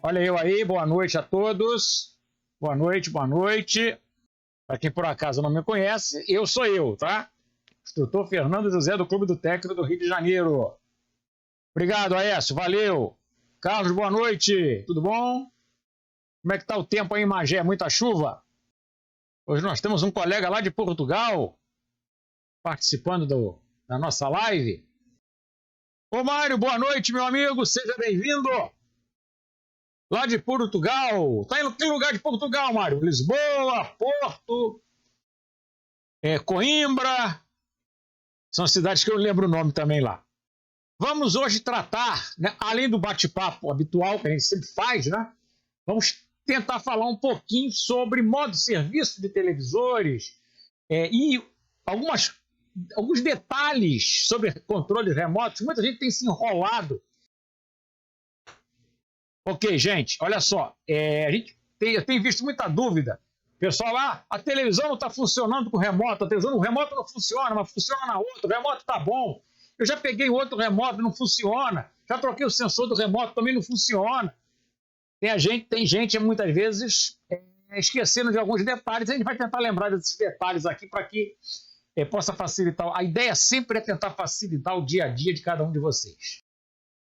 Olha eu aí, boa noite a todos. Boa noite, boa noite. Para quem por acaso não me conhece, eu sou eu, tá? Instrutor Fernando José do Clube do Técnico do Rio de Janeiro. Obrigado, Aécio, valeu. Carlos, boa noite, tudo bom? Como é que tá o tempo aí em Magé? Muita chuva? Hoje nós temos um colega lá de Portugal participando da nossa live. Ô Mário, boa noite, meu amigo, seja bem-vindo. Lá de Portugal. Tá em que lugar de Portugal, Mário? Lisboa, Porto, Coimbra. São cidades que eu lembro o nome também lá. Vamos hoje tratar, né, além do bate-papo habitual que a gente sempre faz, né? Vamos tentar falar um pouquinho sobre modo de serviço de televisores e alguns detalhes sobre controles remotos. Muita gente tem se enrolado. Ok, gente, olha só, eu tenho visto muita dúvida. Pessoal lá, a televisão não está funcionando com o remoto, o remoto não funciona, mas funciona na outra, o remoto está bom. Eu já peguei outro remoto, não funciona. Já troquei o sensor do remoto, também não funciona. Tem gente muitas vezes, esquecendo de alguns detalhes. A gente vai tentar lembrar desses detalhes aqui para que possa facilitar. A ideia sempre é tentar facilitar o dia a dia de cada um de vocês.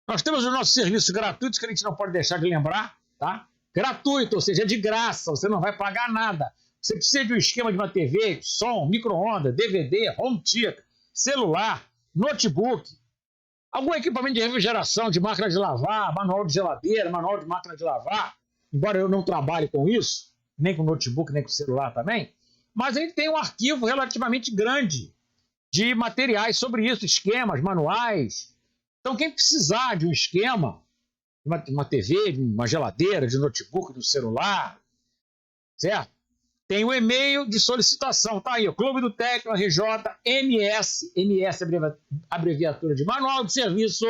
Nós temos os nossos serviços gratuitos que a gente não pode deixar de lembrar, tá? Gratuito, ou seja, de graça, você não vai pagar nada. Você precisa de um esquema de uma TV, som, micro-ondas, DVD, home theater, celular, notebook, algum equipamento de refrigeração, de máquina de lavar, manual de geladeira, manual de máquina de lavar, embora eu não trabalhe com isso, nem com notebook, nem com celular também, mas a gente tem um arquivo relativamente grande de materiais sobre isso, esquemas, manuais. Então, quem precisar de um esquema, de uma TV, de uma geladeira, de notebook, de um celular, certo? Tem o e-mail de solicitação, tá aí, o Clube do Técnico RJ MS, MS abreviatura de Manual de Serviço,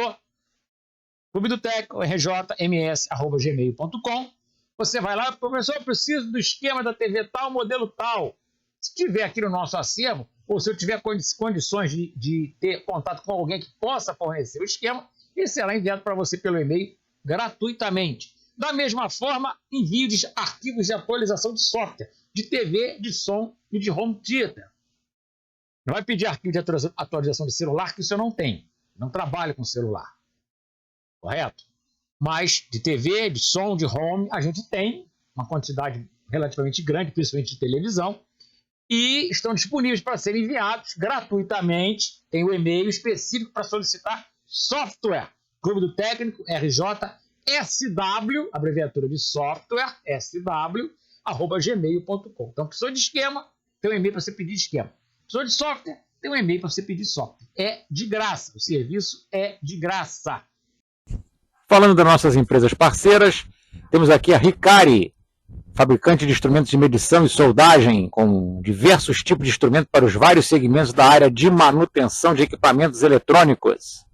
Clube do Técnico RJ MS @gmail.com. Você vai lá, professor, eu preciso do esquema da TV tal, modelo tal. Se tiver aqui no nosso acervo, ou se eu tiver condições de ter contato com alguém que possa fornecer o esquema, ele será enviado para você pelo e-mail gratuitamente. Da mesma forma, envio de arquivos de atualização de software, de TV, de som e de home theater. Não vai pedir arquivo de atualização de celular, que isso eu não tenho. Não trabalho com celular. Correto? Mas de TV, de som, de home, a gente tem uma quantidade relativamente grande, principalmente de televisão, e estão disponíveis para serem enviados gratuitamente. Tem o e-mail específico para solicitar software. Clube do Técnico, RJ, SW, abreviatura de software, SW, @gmail.com. Então, precisou de esquema, tem um e-mail para você pedir esquema. Precisou de software, tem um e-mail para você pedir software. É de graça, o serviço é de graça. Falando das nossas empresas parceiras, temos aqui a Ricari, fabricante de instrumentos de medição e soldagem, com diversos tipos de instrumentos para os vários segmentos da área de manutenção de equipamentos eletrônicos.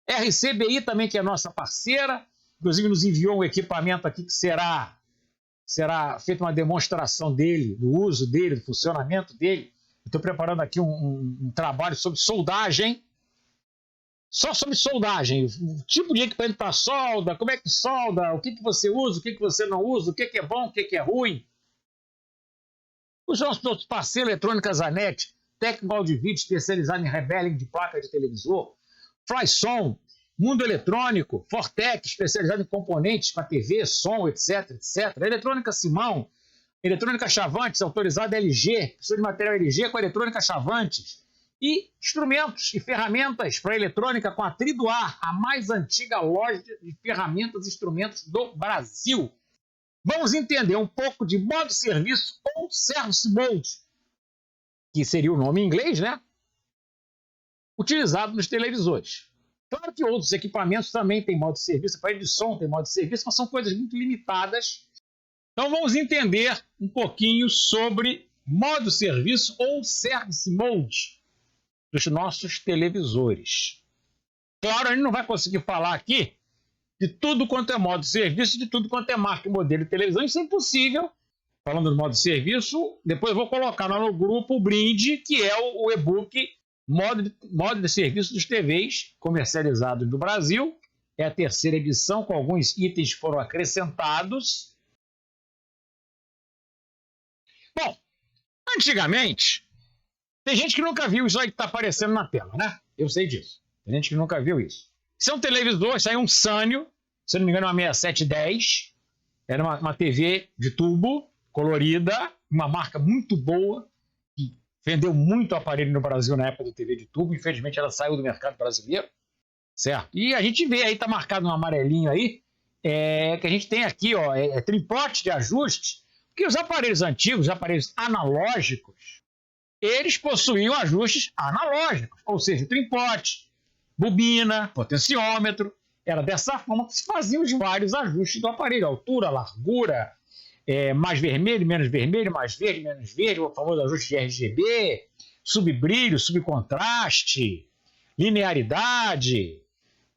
RCBI também, que é nossa parceira, inclusive nos enviou um equipamento aqui que será feita uma demonstração dele, do uso dele, do funcionamento dele. Estou preparando aqui um trabalho sobre soldagem, só sobre soldagem, o tipo de equipamento para solda, como é que solda, o que você usa, o que você não usa, o que é bom, o que é ruim. Os nossos parceiros eletrônicas Anet, técnico áudio e vídeo especializado em rebeling de placa de televisor, Flyson, Mundo Eletrônico, Fortec, especializado em componentes para TV, som, etc, etc. Eletrônica Simão, Eletrônica Chavantes, autorizada LG, professor de material LG com Eletrônica Chavantes. E instrumentos e ferramentas para eletrônica com a Triduar, a mais antiga loja de ferramentas e instrumentos do Brasil. Vamos entender um pouco de modo de serviço ou service mode, que seria o nome em inglês, né? Utilizado nos televisores. Claro que outros equipamentos também têm modo de serviço, aparelho de som tem modo de serviço, mas são coisas muito limitadas. Então vamos entender um pouquinho sobre modo de serviço ou service mode dos nossos televisores. Claro, a gente não vai conseguir falar aqui de tudo quanto é modo de serviço, de tudo quanto é marca e modelo de televisão, isso é impossível. Falando do modo de serviço, depois eu vou colocar lá no grupo o brinde, que é o e-book modo de serviço dos TVs comercializados no Brasil É a terceira edição, com alguns itens que foram acrescentados. Bom, antigamente, tem gente que nunca viu isso aí que está aparecendo na tela, né? Eu sei disso. Tem gente que nunca viu isso. Isso é um televisor, isso aí é um Sanyo, se não me engano, uma 6710. Era uma TV de tubo, colorida, uma marca muito boa, que vendeu muito aparelho no Brasil na época do TV de tubo. Infelizmente, ela saiu do mercado brasileiro, certo? E a gente vê aí, tá marcado um amarelinho aí, que a gente tem aqui, ó, tripote de ajuste, porque os aparelhos antigos, os aparelhos analógicos, eles possuíam ajustes analógicos, ou seja, tripote, bobina, potenciômetro. Era dessa forma que se faziam os vários ajustes do aparelho, altura, largura, mais vermelho, menos vermelho, mais verde, menos verde, o famoso ajuste de RGB, subbrilho, subcontraste, linearidade,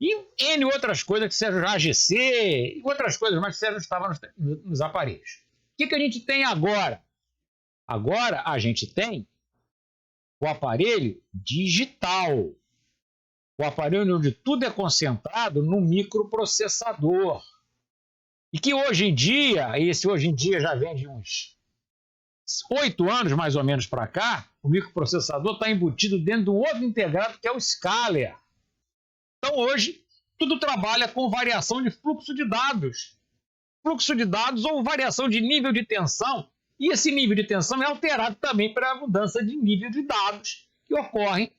e N outras coisas que se ajustavam, AGC, e outras coisas mais que se ajustavam nos aparelhos. O que a gente tem agora? Agora a gente tem o aparelho digital. O aparelho onde tudo é concentrado no microprocessador. E que hoje em dia, esse hoje em dia já vem de uns 8 anos mais ou menos para cá, o microprocessador está embutido dentro de um outro integrado que é o Scaler. Então hoje tudo trabalha com variação de fluxo de dados. Fluxo de dados ou variação de nível de tensão. E esse nível de tensão é alterado também pela mudança de nível de dados que ocorrem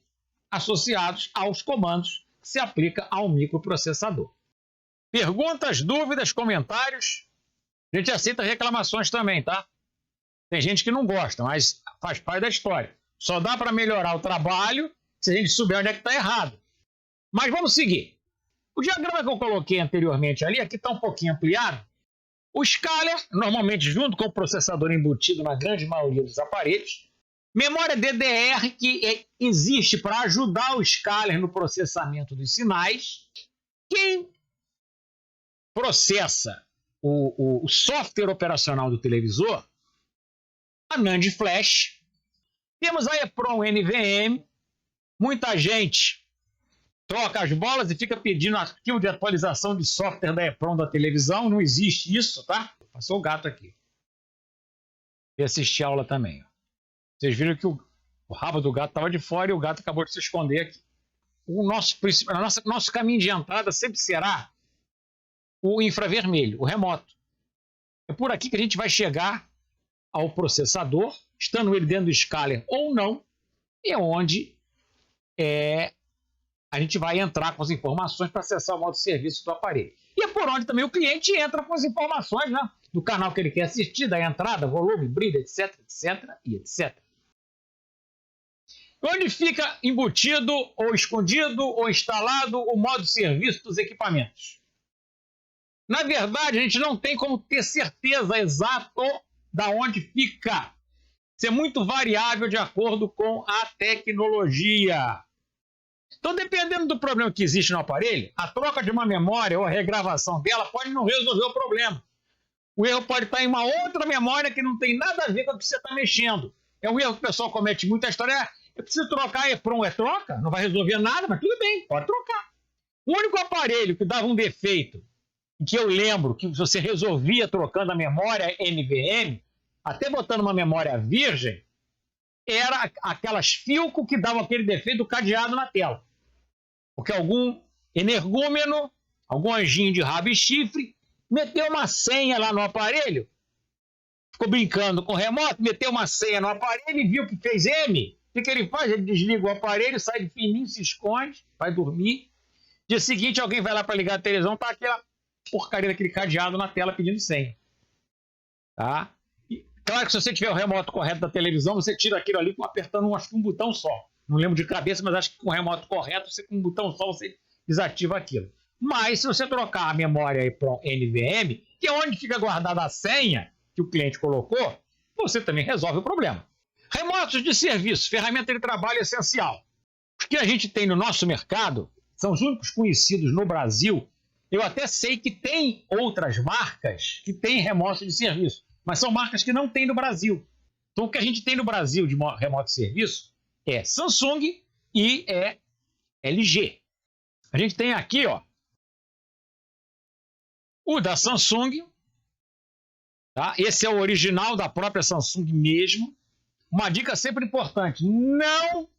associados aos comandos que se aplica ao microprocessador. Perguntas, dúvidas, comentários? A gente aceita reclamações também, tá? Tem gente que não gosta, mas faz parte da história. Só dá para melhorar o trabalho se a gente souber onde é que está errado. Mas vamos seguir. O diagrama que eu coloquei anteriormente ali, aqui está um pouquinho ampliado. O Scaler, normalmente junto com o processador embutido na grande maioria dos aparelhos. Memória DDR, que existe para ajudar o Scaler no processamento dos sinais. Quem processa o software operacional do televisor? A NAND Flash. Temos a EEPROM NVMe. Muita gente troca as bolas e fica pedindo arquivo de atualização de software da EEPROM da televisão. Não existe isso, tá? Passou o gato aqui. E assisti a aula também. Vocês viram que o rabo do gato estava de fora e o gato acabou de se esconder aqui. O nosso caminho de entrada sempre será o infravermelho, o remoto. É por aqui que a gente vai chegar ao processador, estando ele dentro do Scaler ou não, é onde a gente vai entrar com as informações para acessar o modo de serviço do aparelho. E é por onde também o cliente entra com as informações, né, do canal que ele quer assistir, da entrada, volume, brilho, etc, etc e etc. Onde fica embutido, ou escondido, ou instalado o modo de serviço dos equipamentos? Na verdade, a gente não tem como ter certeza exata da onde fica. Isso é muito variável de acordo com a tecnologia. Então, dependendo do problema que existe no aparelho, a troca de uma memória ou a regravação dela pode não resolver o problema. O erro pode estar em uma outra memória que não tem nada a ver com o que você está mexendo. É um erro que o pessoal comete muito. A história eu preciso trocar a EEPROM, troca? Não vai resolver nada, mas tudo bem, pode trocar. O único aparelho que dava um defeito, que eu lembro que você resolvia trocando a memória NVMe, até botando uma memória virgem, era aquelas Philco que davam aquele defeito cadeado na tela. Porque algum energúmeno, algum anjinho de rabo e chifre, meteu uma senha lá no aparelho, ficou brincando com o remoto, meteu uma senha no aparelho e viu que fez M. O que ele faz? Ele desliga o aparelho, sai de fininho, se esconde, vai dormir. Dia seguinte, alguém vai lá para ligar a televisão, tá aquela porcaria daquele cadeado na tela pedindo senha. Tá? E, claro que se você tiver o remoto correto da televisão, você tira aquilo ali apertando um botão só. Não lembro de cabeça, mas acho que com o remoto correto, você com um botão só você desativa aquilo. Mas se você trocar a memória aí para NVMe, que é onde fica guardada a senha que o cliente colocou, você também resolve o problema. Remotos de serviço, ferramenta de trabalho essencial. Os que a gente tem no nosso mercado são os únicos conhecidos no Brasil. Eu até sei que tem outras marcas que têm remoto de serviço, mas são marcas que não tem no Brasil. Então o que a gente tem no Brasil de remoto de serviço é Samsung e é LG. A gente tem aqui, ó, O da Samsung, tá? Esse é o original da própria Samsung mesmo. Uma dica sempre importante: não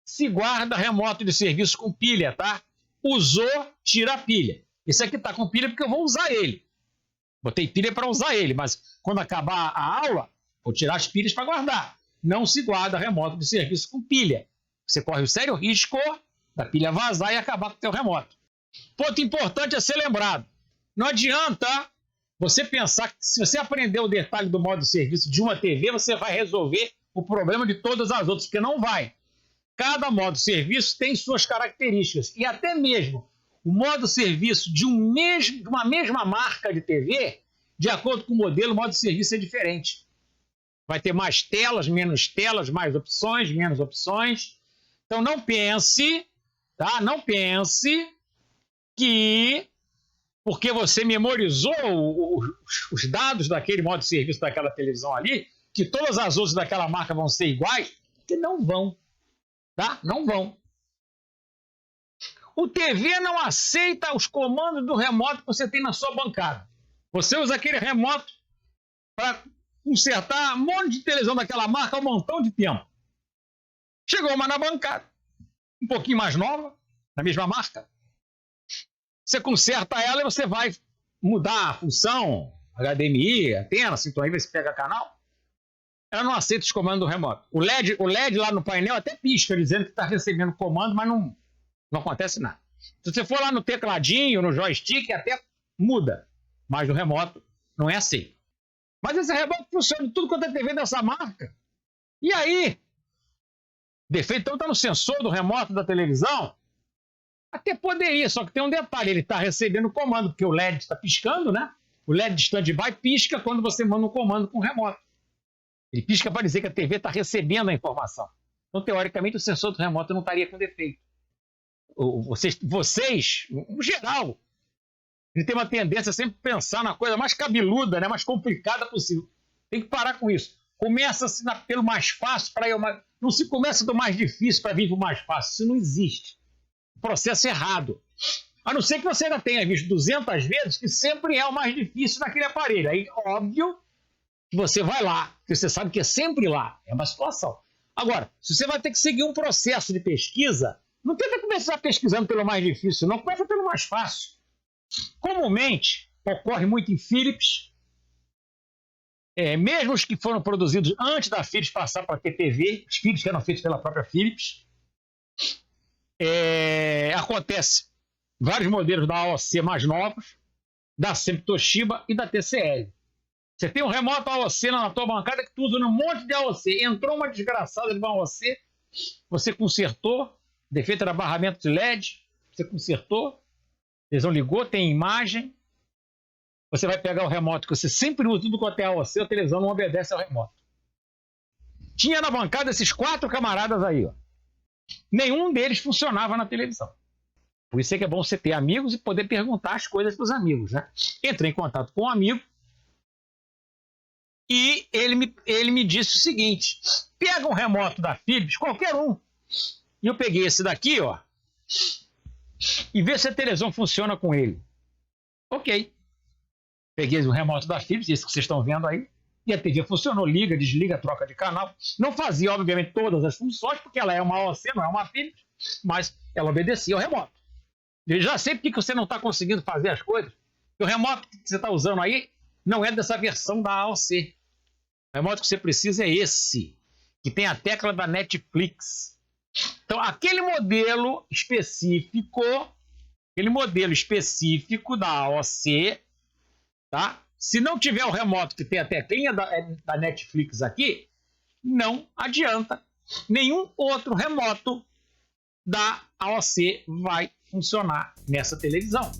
se guarda remoto de serviço com pilha, tá? Usou, tira a pilha. Esse aqui tá com pilha porque eu vou usar ele. Botei pilha para usar ele, mas quando acabar a aula, vou tirar as pilhas para guardar. Não se guarda remoto de serviço com pilha. Você corre o sério risco da pilha vazar e acabar com o teu remoto. Ponto importante a ser lembrado: não adianta você pensar que se você aprender o detalhe do modo de serviço de uma TV, você vai resolver o problema de todas as outras, porque não vai. Cada modo de serviço tem suas características, e até mesmo o modo de serviço de uma mesma marca de TV, de acordo com o modelo, o modo de serviço é diferente. Vai ter mais telas, menos telas, mais opções, menos opções. Então não pense, tá? Não pense que porque você memorizou os dados daquele modo de serviço daquela televisão ali, que todas as outras daquela marca vão ser iguais, que não vão, tá? Não vão. O TV não aceita os comandos do remoto que você tem na sua bancada. Você usa aquele remoto para consertar um monte de televisão daquela marca há um montão de tempo. Chegou uma na bancada, um pouquinho mais nova, da mesma marca. Você conserta ela e você vai mudar a função, HDMI, antena, sintonia, aí você pega canal. Ela não aceita os comandos do remoto. O LED lá no painel até pisca, dizendo que está recebendo comando, mas não acontece nada. Se você for lá no tecladinho, no joystick, até muda. Mas o remoto não é assim. Mas esse remoto funciona em tudo quanto é TV dessa marca. E aí? Defeito então está no sensor do remoto da televisão? Até poderia, só que tem um detalhe: ele está recebendo o comando, porque o LED está piscando, né? O LED de stand-by pisca quando você manda um comando com o remoto. Ele pisca para dizer que a TV está recebendo a informação. Então, teoricamente, o sensor do remoto não estaria com defeito. Vocês, no geral, ele tem uma tendência a sempre pensar na coisa mais cabeluda, né? Mais complicada possível. Tem que parar com isso. Começa-se pelo mais fácil para ir mais... Não se começa do mais difícil para vir para o mais fácil. Isso não existe. Processo errado. A não ser que você ainda tenha visto 200 vezes que sempre é o mais difícil naquele aparelho. Aí, óbvio, que você vai lá, porque você sabe que é sempre lá. É uma situação. Agora, se você vai ter que seguir um processo de pesquisa, não tenta começar pesquisando pelo mais difícil, não. Começa pelo mais fácil. Comumente, ocorre muito em Philips. Mesmo os que foram produzidos antes da Philips passar para a TPV, os Philips que eram feitos pela própria Philips. Acontece vários modelos da AOC mais novos, da sempre Toshiba e da TCL. Você tem um remoto AOC na tua bancada que tu usa um monte de AOC. Entrou uma desgraçada de uma AOC, você consertou, defeito era barramento de LED, você consertou, a televisão ligou, tem imagem. Você vai pegar o remoto que você sempre usa, tudo quanto é AOC, a televisão não obedece ao remoto. Tinha na bancada esses 4 camaradas aí, ó. Nenhum deles funcionava na televisão. Por isso é que é bom você ter amigos e poder perguntar as coisas para os amigos, né? Entrei em contato com um amigo e ele me disse o seguinte: pega um remoto da Philips, qualquer um. E eu peguei esse daqui, ó, e vê se a televisão funciona com ele. Ok. Peguei o remoto da Philips, esse que vocês estão vendo aí, e a TV funcionou, liga, desliga, troca de canal. Não fazia, obviamente, todas as funções, porque ela é uma AOC, não é uma Philips, mas ela obedecia ao remoto. Eu já sei porque você não está conseguindo fazer as coisas. O remoto que você está usando aí não é dessa versão da AOC. O remoto que você precisa é esse, que tem a tecla da Netflix. Então, aquele modelo específico da AOC, tá? Se não tiver o remoto que tem a teclinha da Netflix aqui, não adianta. Nenhum outro remoto da AOC vai funcionar nessa televisão.